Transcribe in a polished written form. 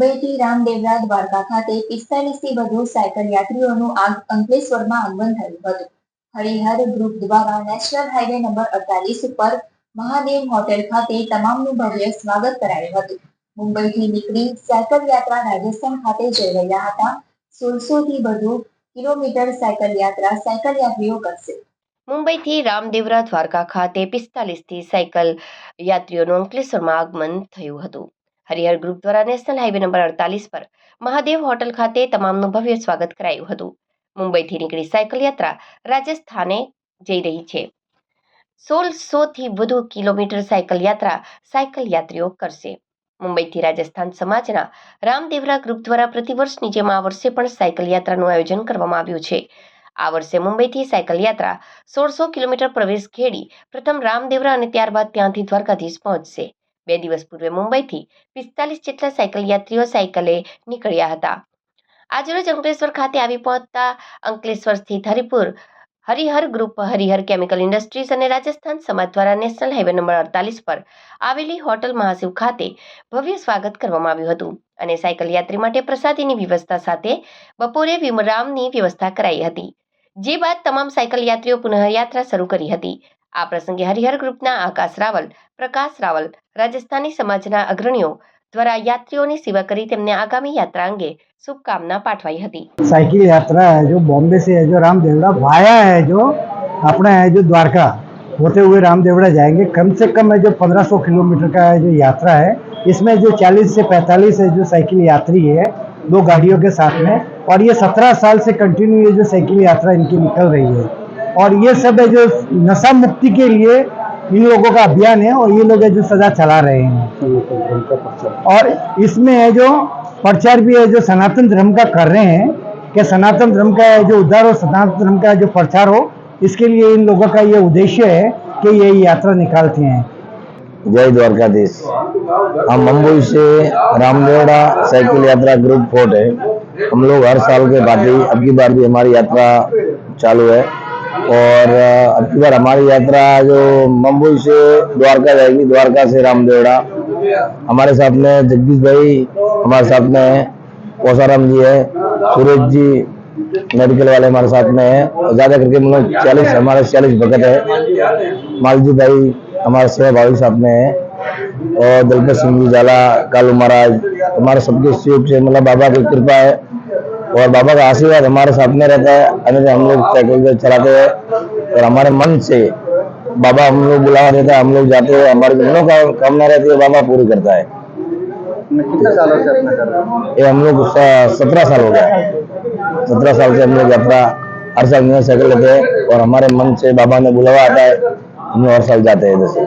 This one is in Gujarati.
મુંબઈથી રામદેવરા દ્વારકા ખાતે 45થી વધુ સાયકલ યાત્રીઓનું અંકલેશ્વરમાં આગમન થયું હતું. હરિહર ગ્રુપ દ્વારા નેશનલ હાઈવે નંબર 48 ઉપર મહાદેવ હોટેલ ખાતે તમામનું ભવ્ય સ્વાગત કરાયું હતું. મુંબઈથી નીકળી સાયકલ યાત્રા રાજસ્થાન ખાતે જઈ રહ્યા હતા. 1600 થી વધુ કિલોમીટર સાયકલ યાત્રા સાયકલ યાત્રીઓ કરશે. મુંબઈથી રામદેવરા દ્વારકા ખાતે 45થી સાયકલ યાત્રીઓનું અંકલેશ્વરમાં આગમન થયું હતું. હરિહર ગ્રુપ દ્વારા નેશનલ હાઈવે નંબર 48 પર મહાદેવ હોટલ ખાતે તમામનું ભવ્ય સ્વાગત કરાયું હતું. મુંબઈથી નીકળી સાયકલ યાત્રા રાજસ્થાને જઈ રહી છે. 1600 થી વધુ કિલોમીટર સાયકલ યાત્રા સાયકલ યાત્રીઓ કરશે. મુંબઈથી રાજસ્થાન સમાજના રામદેવરા ગ્રુપ દ્વારા પ્રતિવર્ષની જેમ આ વર્ષે પણ સાયકલ યાત્રાનું આયોજન કરવામાં આવ્યું છે. આ વર્ષે મુંબઈથી સાયકલ યાત્રા 1600 કિલોમીટર પ્રવેશ ખેડી પ્રથમ રામદેવરા અને ત્યારબાદ ત્યાંથી દ્વારકાધીશ પહોંચશે. 2 દિવસ પૂર્વે મુંબઈથી 45 જેટલા સાયકલ યાત્રીઓ સાયકલે નીકળ્યા હતા. આજરોજ અંકલેશ્વર ખાતે આવી પહોંચતા અંકલેશ્વર સ્થિત Harihar group, Harihar chemical industries અને રાજસ્થાન સમાજ દ્વારા નેશનલ હાઈવે નંબર 48 પર આવેલી હોટલ મહાશિવ ખાતે ભવ્ય સ્વાગત કરવામાં આવ્યું હતું અને સાયકલ યાત્રી માટે પ્રસાદીની વ્યવસ્થા સાથે બપોરે વિરામની વ્યવસ્થા કરાઈ હતી. જે બાદ તમામ સાયકલ યાત્રીઓ પુનઃ યાત્રા શરૂ કરી હતી. આ પ્રસંગે હરિહર ગ્રુપના આકાશ રાવલ, પ્રકાશ રાવલ, રાજસ્થાની સમાજના અગ્રણીઓ દ્વારા યાત્રીઓની સેવા કરી તેમને आगामी यात्रा अंगे शुभकामना पाठवाई हती. साइकिल यात्रा है जो बॉम्बे से है, जो रामदेवरा वाया है, जो अपना है जो द्वारका होते हुए रामदेवरा जाएंगे. कम से कम है जो 1500 किलोमीटर का है जो यात्रा है. इसमें जो 40 से 45 है जो साइकिल यात्री है 2 गाड़ियों के साथ में, और ये 17 साल से कंटिन्यू ये जो साइकिल यात्रा इनकी निकल रही है. और ये सब है जो नशा मुक्ति के लिए इन लोगों का अभियान है और ये लोग है जो सदा चला रहे हैं. और इसमें है जो प्रचार भी है जो सनातन धर्म का कर रहे हैं कि सनातन धर्म का जो उद्धार हो, सनातन धर्म का जो प्रचार हो, इसके लिए इन लोगों का ये उद्देश्य है कि ये यात्रा निकालते हैं. जय द्वारकाधीश. हम मुंबई से रामदेवरा साइकिल यात्रा ग्रुप फोर्ट है. हम लोग हर साल के भांति अब की बार भी हमारी यात्रा चालू है और अब की बार हमारी यात्रा जो मुंबई से द्वारका जाएगी, द्वारका से रामदेवरा. हमारे साथ में जगदीश भाई हमारे साथ में है, कोसाराम जी है, सूरज जी मेडिकल वाले हमारे साथ में है. ज़्यादा करके हम लोग 40 भगत है. मालजी भाई हमारे सेवा भावी साथ में है और दलपत सिंह जी झाला, कालू महाराज, हमारे सबके सहयोग से मतलब बाबा की कृपा है और बाबा का आशीर्वाद हमारे साथ में रहता है. हम लोग साइकिल चलाते हैं और हमारे मन से बाबा हम लोग बुलावा देता है, हम लोग जाते हैं, हमारी मनों का कामना रहती है, बाबा पूरी करता है. कितने सालों से अपना कर रहे हैं? ये हम लोग 17 साल हो गया. 17 साल से हम लोग यात्रा हर साल नया साइकिल लेते हैं और हमारे मन से बाबा ने बुलावा आता है, हम लोग हर साल जाते हैं. जैसे